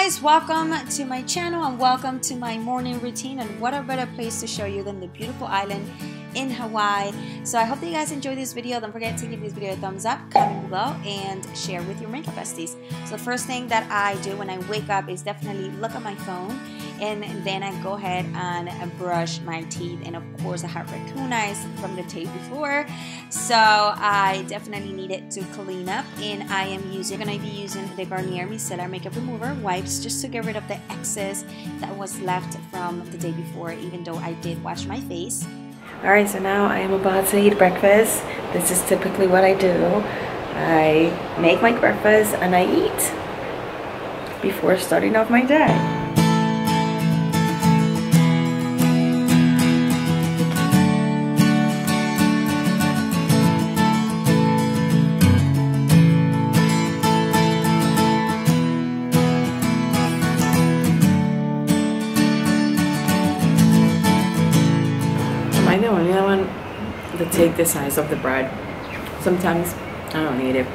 guys, welcome to my channel and welcome to my morning routine. And what a better place to show you than the beautiful island in Hawaii. So I hope that you guys enjoyed this video. Don't forget to give this video a thumbs up, comment below, and share with your makeup besties. So the first thing that I do when I wake up is definitely look at my phone, and then I go ahead and brush my teeth. And of course I have recognized from the day before, so I definitely needed to clean up. And I am gonna be using the Garnier Micellar makeup remover wipes just to get rid of the excess that was left from the day before, even though I did wash my face. Alright, so now I am about to eat breakfast. This is typically what I do. I make my breakfast and I eat before starting off my day. Am I the only one that take the size of the bread? Sometimes I don't need it.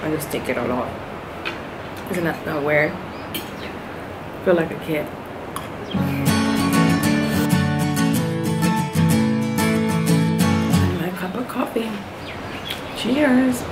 I just take it all off. Isn't that weird? I feel like a kid. And my cup of coffee. Cheers.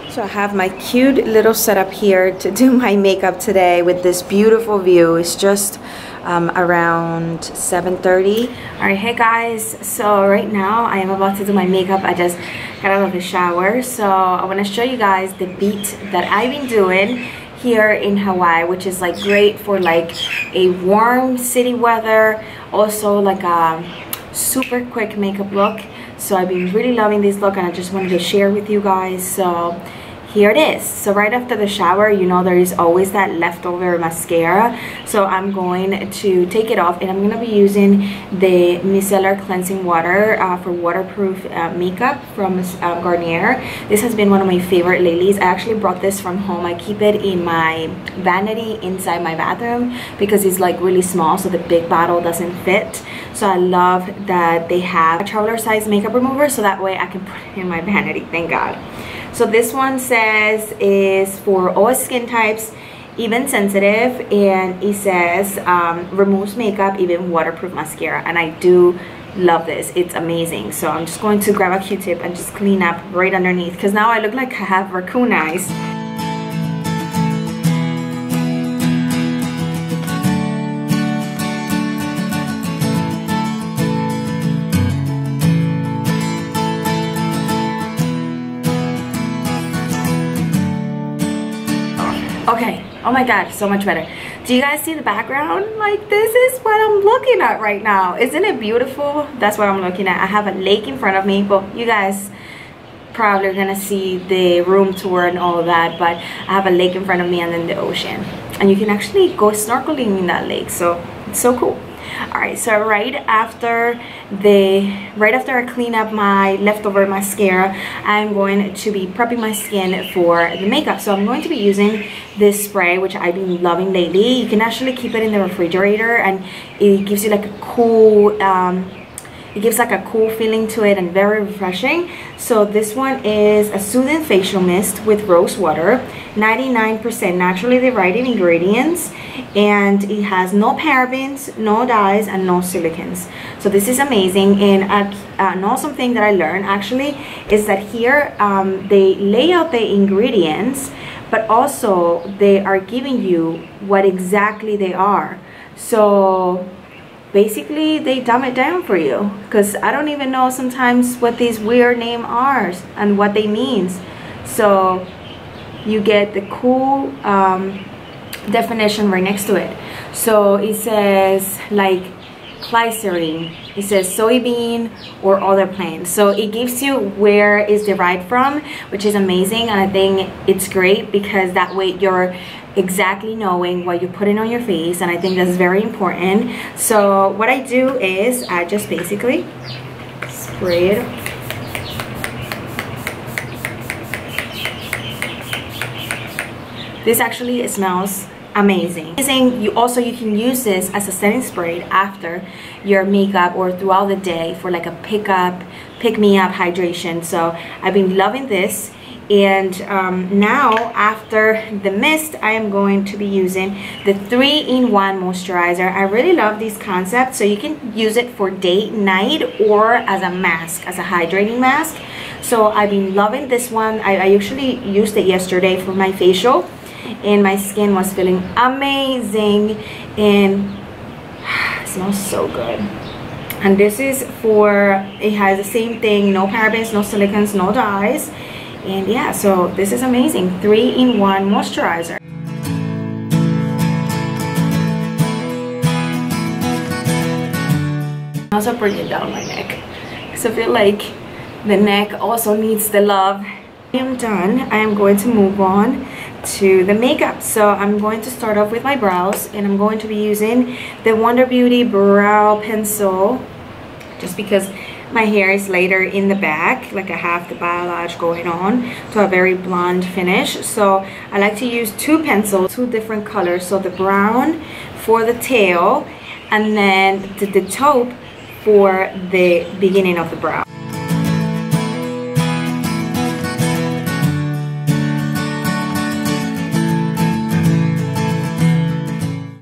So I have my cute little setup here to do my makeup today with this beautiful view. It's just around 7:30. Alright, hey guys, so right now I am about to do my makeup. I just got out of the shower, so I want to show you guys the beat that I've been doing here in Hawaii, which is like great for like a warm city weather, also like a super quick makeup look. So I've been really loving this look and I just wanted to share with you guys. So here it is. So right after the shower, you know, there is always that leftover mascara. So I'm going to take it off and I'm going to be using the Micellar cleansing water for waterproof makeup from Garnier. This has been one of my favorite lately. I actually brought this from home. I keep it in my vanity inside my bathroom because it's like really small, so the big bottle doesn't fit. So I love that they have a traveler size makeup remover, so that way I can put it in my vanity. Thank God. So this one says is for all skin types, even sensitive, and it says removes makeup, even waterproof mascara. And I do love this. It's amazing. So I'm just going to grab a Q-tip and just clean up right underneath, because now I look like I have raccoon eyes. Okay, oh my god, so much better. Do you guys see the background? Like, this is what I'm looking at right now. Isn't it beautiful? That's what I'm looking at. I have a lake in front of me, but you guys probably are gonna see the room tour and all of that, but I have a lake in front of me and then the ocean. And you can actually go snorkeling in that lake, so it's so cool. Alright, so right after I clean up my leftover mascara, I'm going to be prepping my skin for the makeup. So I'm going to be using this spray, which I've been loving lately. You can actually keep it in the refrigerator and it gives you like a cool it gives like a cool feeling to it and very refreshing. So this one is a soothing facial mist with rose water, 99% naturally derived ingredients, and it has no parabens, no dyes, and no silicons. So this is amazing. And an awesome thing that I learned actually is that here they lay out the ingredients, but also they are giving you what exactly they are. So basically they dumb it down for you, because I don't even know sometimes what these weird names are and what they means. So you get the cool definition right next to it. So it says like glycerin, it says soybean or other plants. So it gives you where it's derived from, which is amazing. And I think it's great because that way you're exactly knowing what you're putting on your face, and I think that's very important. So what I do is I just basically spray it. This actually smells amazing. You can use this as a setting spray after your makeup or throughout the day for like a pick me up hydration. So I've been loving this. And now after the mist, I am going to be using the 3-in-1 moisturizer. I really love this concept. So you can use it for day, night, or as a mask, as a hydrating mask. So I've been loving this one. I actually used it yesterday for my facial, and my skin was feeling amazing, and it smells so good. And this is for, it has the same thing, no parabens, no silicons, no dyes. And yeah, so this is amazing. 3-in-1 moisturizer. I also bring it down my neck because I feel like the neck also needs the love. I am done. I am going to move on to the makeup. So I'm going to start off with my brows, and I'm going to be using the Wonder Beauty brow pencil just because my hair is later in the back, like I have the balayage going on to a very blonde finish. So I like to use 2 pencils, 2 different colors. So the brown for the tail, and then the taupe for the beginning of the brow.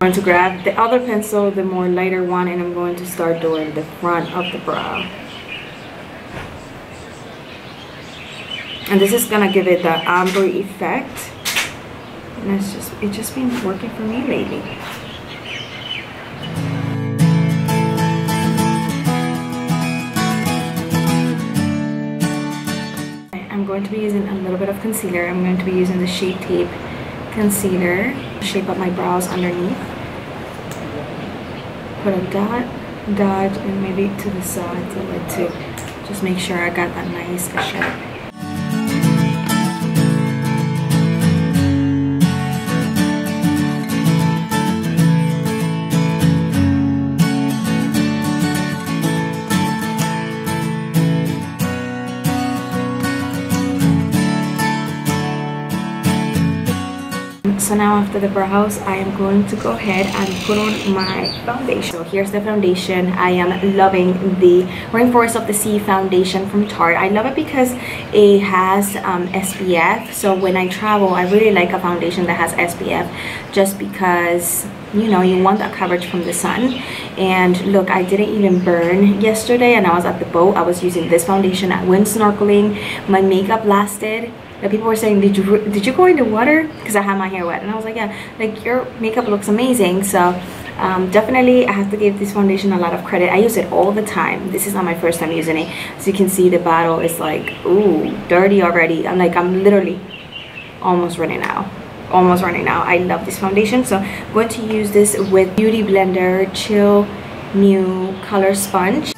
I'm going to grab the other pencil, the more lighter one, and I'm going to start doing the front of the brow. And this is gonna give it the ombre effect, and it's just been working for me lately. I'm going to be using a little bit of concealer. I'm going to be using the Shape Tape concealer to shape up my brows underneath. Put a dot, and maybe to the side to just make sure I got that nice shape. So now after the brows, I am going to go ahead and put on my foundation. So here's the foundation. I am loving the Rainforest of the Sea foundation from Tarte. I love it because it has SPF. So when I travel, I really like a foundation that has SPF, just because, you know, you want that coverage from the sun. And look, I didn't even burn yesterday, and I was at the boat. I was using this foundation. I went snorkeling. My makeup lasted. The people were saying, did you go in the water? Because I had my hair wet. And I was like, yeah, like, your makeup looks amazing. So definitely I have to give this foundation a lot of credit. I use it all the time. This is not my first time using it. As you can see, the bottle is like, ooh, dirty already. I'm literally almost running out. I love this foundation. So I'm going to use this with Beauty Blender Chill New Color Sponge.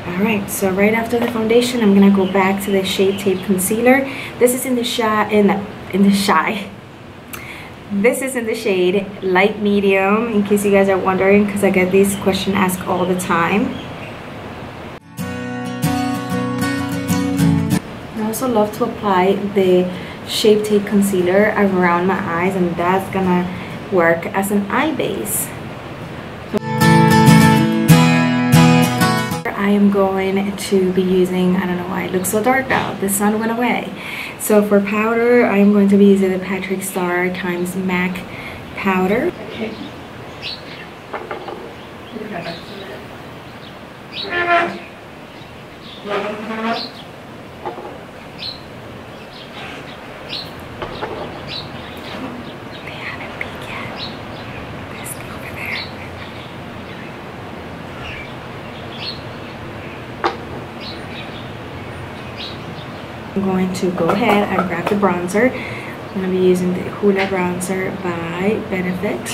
Alright, so right after the foundation, I'm gonna go back to the Shape Tape concealer. This is in the This is in the shade Light Medium, in case you guys are wondering, because I get this question asked all the time. I also love to apply the Shape Tape concealer around my eyes, and that's gonna work as an eye base. I am going to be using, I don't know why it looks so dark now, the sun went away. So for powder, I am going to be using the Patrick Star x MAC powder. I'm going to go ahead and grab the bronzer. I'm going to be using the Huda bronzer by Benefit.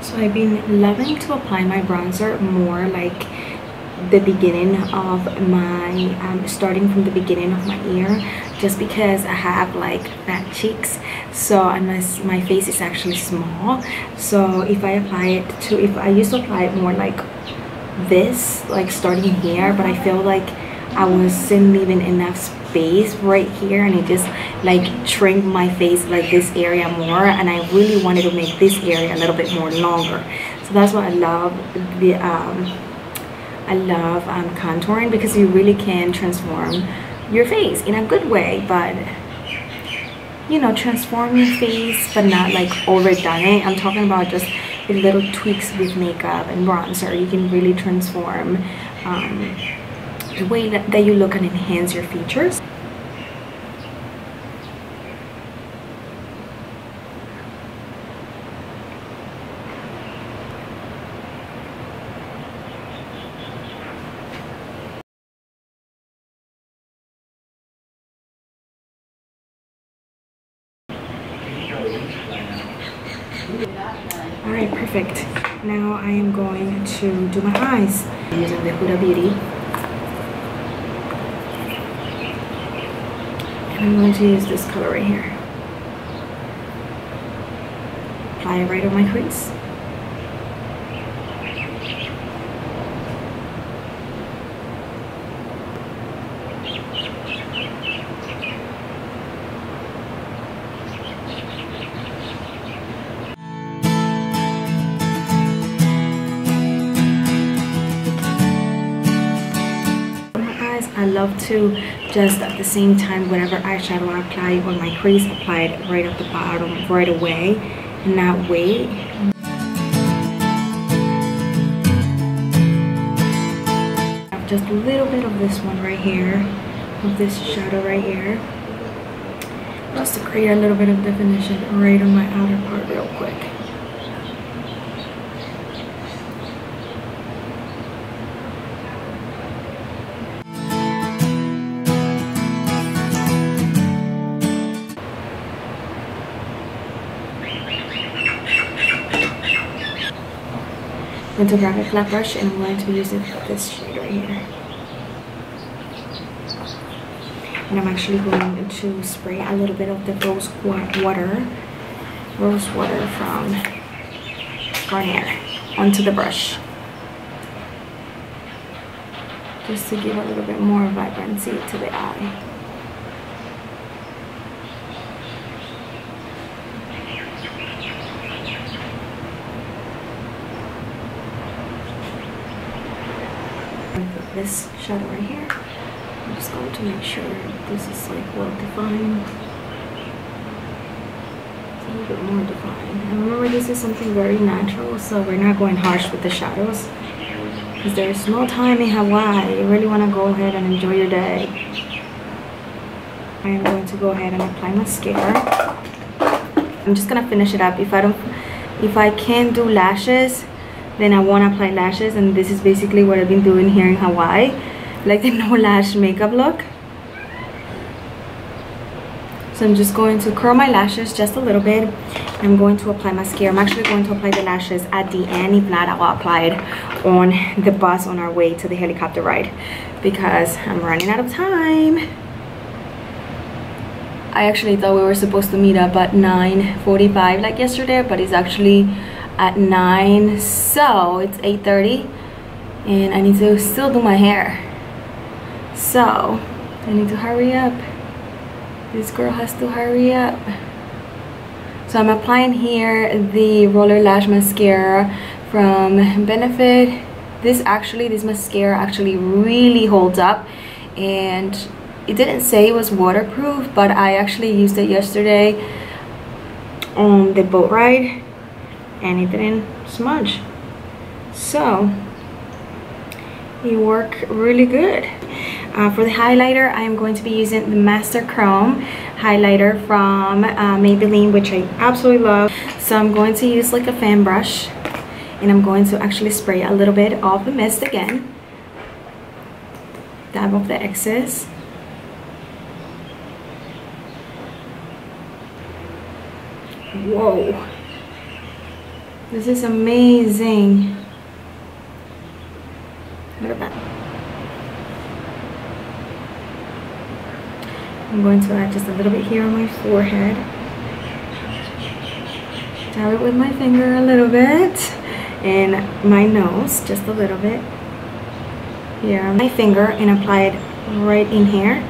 So I've been loving to apply my bronzer more like the beginning of my starting from the beginning of my ear, just because I have like fat cheeks, so and my face is actually small. So if I apply it to, if I used to apply it more like this, like starting here, but I feel like I wasn't leaving enough space right here, and it just like shrink my face, like this area more, and I really wanted to make this area a little bit more longer. So that's why I love the contouring, because you really can transform your face in a good way, but you know, transform your face but not like overdone it. I'm talking about just with little tweaks with makeup and bronzer. You can really transform the way that you look and enhance your features. Alright, perfect. Now I am going to do my eyes using the Huda Beauty. And I'm going to use this color right here. Apply it right on my crease. I love to just at the same time, whatever eyeshadow I apply on my crease, apply it right at the bottom right away and not wait. I have just a little bit of this one right here, of this shadow right here, just to create a little bit of definition right on my outer part real quick. I'm going to grab a flat brush and I'm going to use it for this shade right here. And I'm actually going to spray a little bit of the rose water from Garnier onto the brush, just to give a little bit more vibrancy to the eye. This shadow right here, I'm just going to make sure this is like well defined. It's a little bit more defined. And remember, this is something very natural, so we're not going harsh with the shadows, because there's no time in Hawaii. You really want to go ahead and enjoy your day. I am going to go ahead and apply mascara. I'm just gonna finish it up. If I can't do lashes, then I won't apply lashes, and this is basically what I've been doing here in Hawaii, like the no lash makeup look. So I'm just going to curl my lashes just a little bit. I'm going to apply mascara. I'm actually going to apply the lashes at the end. If not, I'll apply it on the bus on our way to the helicopter ride, because I'm running out of time. I actually thought we were supposed to meet up at 9:45 like yesterday, but it's actually at 9, so it's 8:30 and I need to still do my hair, so I need to hurry up. This girl has to hurry up. So I'm applying here the roller lash mascara from Benefit. This mascara actually really holds up, and it didn't say it was waterproof, but I actually used it yesterday on the boat ride and it didn't smudge, so it worked really good. For the highlighter, I am going to be using the Master Chrome highlighter from Maybelline, which I absolutely love. So I'm going to use like a fan brush, and I'm going to actually spray a little bit of the mist again, dab off the excess. Whoa, this is amazing. Look at that. I'm going to add just a little bit here on my forehead. Dab it with my finger a little bit. And my nose, just a little bit. Here on my finger, and apply it right in here.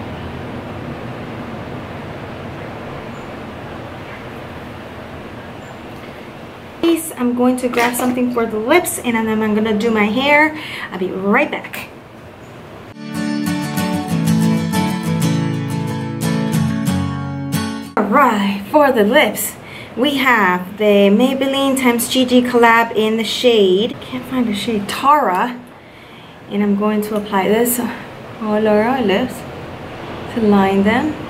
I'm going to grab something for the lips, and then I'm gonna do my hair. I'll be right back. Alright, for the lips, we have the Maybelline x Gigi collab in the shade, can't find the shade, Tara. And I'm going to apply this all over our lips to line them.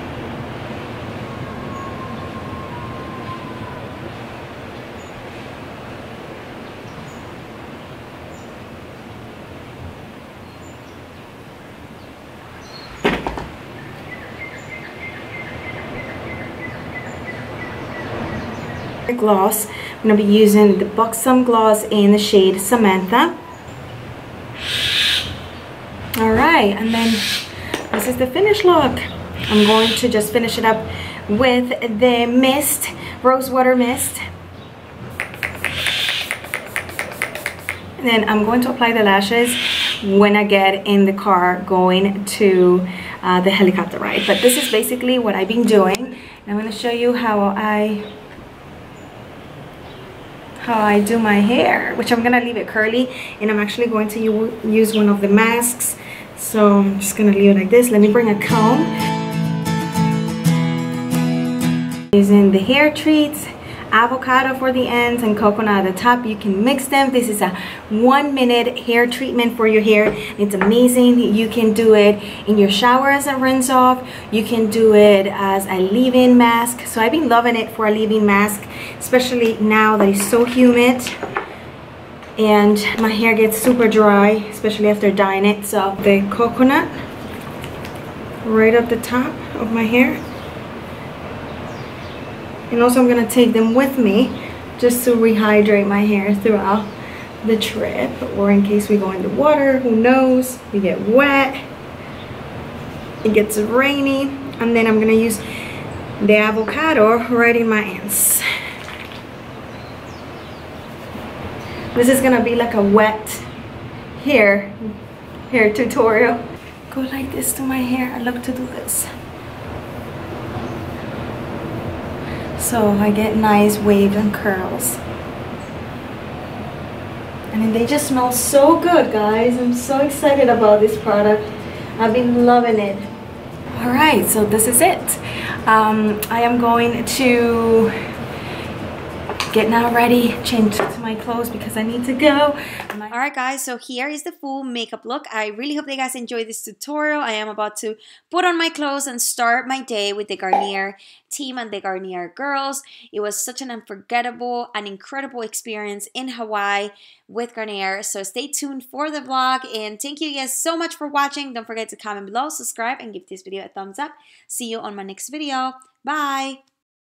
Gloss, I'm going to be using the Buxom gloss in the shade Samantha. Alright, and then this is the finished look. I'm going to just finish it up with the mist, rose water mist. And then I'm going to apply the lashes when I get in the car going to the helicopter ride. But this is basically what I've been doing. And I'm going to show you how I do my hair, which I'm gonna leave it curly, and I'm actually going to use one of the masks, so I'm just gonna leave it like this. Let me bring a comb. Using the hair treats, avocado for the ends and coconut at the top. You can mix them. This is a 1-minute hair treatment for your hair. It's amazing. You can do it in your shower as a rinse off. You can do it as a leave-in mask. So I've been loving it for a leave-in mask, especially now that it's so humid and my hair gets super dry, especially after dyeing it. So the coconut right at the top of my hair. And also I'm going to take them with me just to rehydrate my hair throughout the trip, or in case we go in the water, who knows, we get wet, it gets rainy. And then I'm going to use the avocado right in my ends. This is going to be like a wet hair tutorial. Go like this to my hair. I love to do this. So I get nice waves and curls. And then they just smell so good, guys. I'm so excited about this product. I've been loving it. Alright, so this is it. I am going to get now ready, change to my clothes because I need to go. Alright guys, so here is the full makeup look. I really hope that you guys enjoyed this tutorial. I am about to put on my clothes and start my day with the Garnier team and the Garnier girls. It was such an unforgettable and incredible experience in Hawaii with Garnier. So stay tuned for the vlog, and thank you guys so much for watching. Don't forget to comment below, subscribe, and give this video a thumbs up. See you on my next video. Bye!